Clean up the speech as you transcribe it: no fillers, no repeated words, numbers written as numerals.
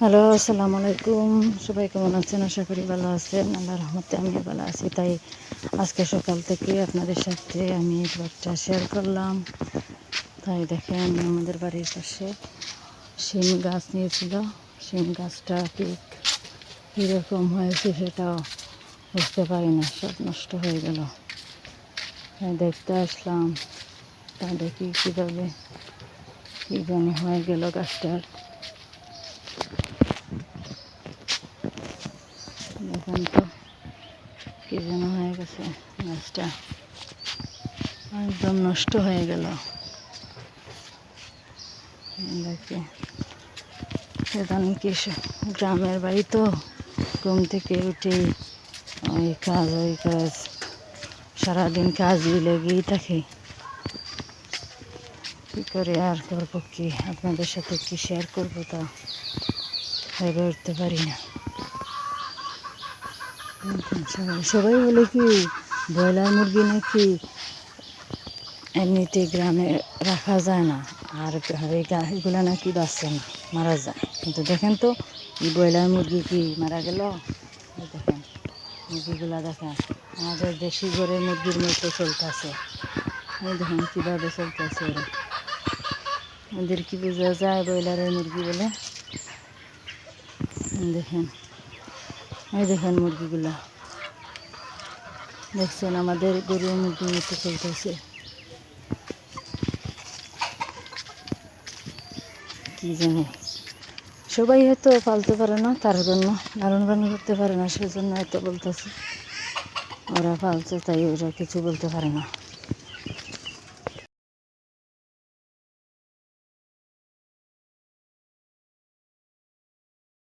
Hello, আসসালামু আলাইকুম। সবাই কেমন আছেন? আশা করি ভালো আছেন। আল্লাহর রহমতে আমি ভালো আছি। তাই আজকে সকাল থেকে আপনাদের সাথে আমি ব্লগটা শেয়ার করলাম। তাই দেখেন, আমাদের বাড়ির পাশে শিম গাছ নিয়েছিল। শিম গাছটা ঠিক কীরকম হয়েছে সেটাও বুঝতে পারি না, সব নষ্ট হয়ে গেল। তাই দেখতে আসলাম, তা দেখি কীভাবে কী যেন হয়ে গেল গাছটার। দেখেন তো কি যেন হয়ে গেছে, গাছটা একদম নষ্ট হয়ে গেল। দেখে সেখানে কি গ্রামের বাড়ি তো, ঘুম থেকে উঠেই ওই কাজ সারাদিন কাজই লেগেই থাকে। কী করে আর করবো, কি আপনাদের সাথে কি শেয়ার করবো তা ভেবে উঠতে পারি না। সবাই বলে কি ব্রয়লার মুরগি নাকি এমনিতে গ্রামে রাখা যায় না, আর এগুলো নাকি বাঁচে না, মারা যায়। কিন্তু দেখেন তো, এই ব্রয়লার মুরগি কি মারা গেল? দেখেন মুরগিগুলা, দেখেন আমাদের দেশি ঘরের মুরগির মতো চলতেছে। এই দেখেন কীভাবে চলতেছে ওরা। ওদের কি বোঝা যায় ব্রয়লারের মুরগি বলে? দেখেন, এই দেখেন মুরগিগুলা, দেখছেন আমাদের গরুর মুরগির মতো চলতেছে। কি জানি, সবাই হয়তো পালতে পারে না, তার জন্য লালন পালন করতে পারে না, সেজন্য হয়তো বলতেছে। ওরা পালছে তাই ওরা কিছু বলতে পারে না।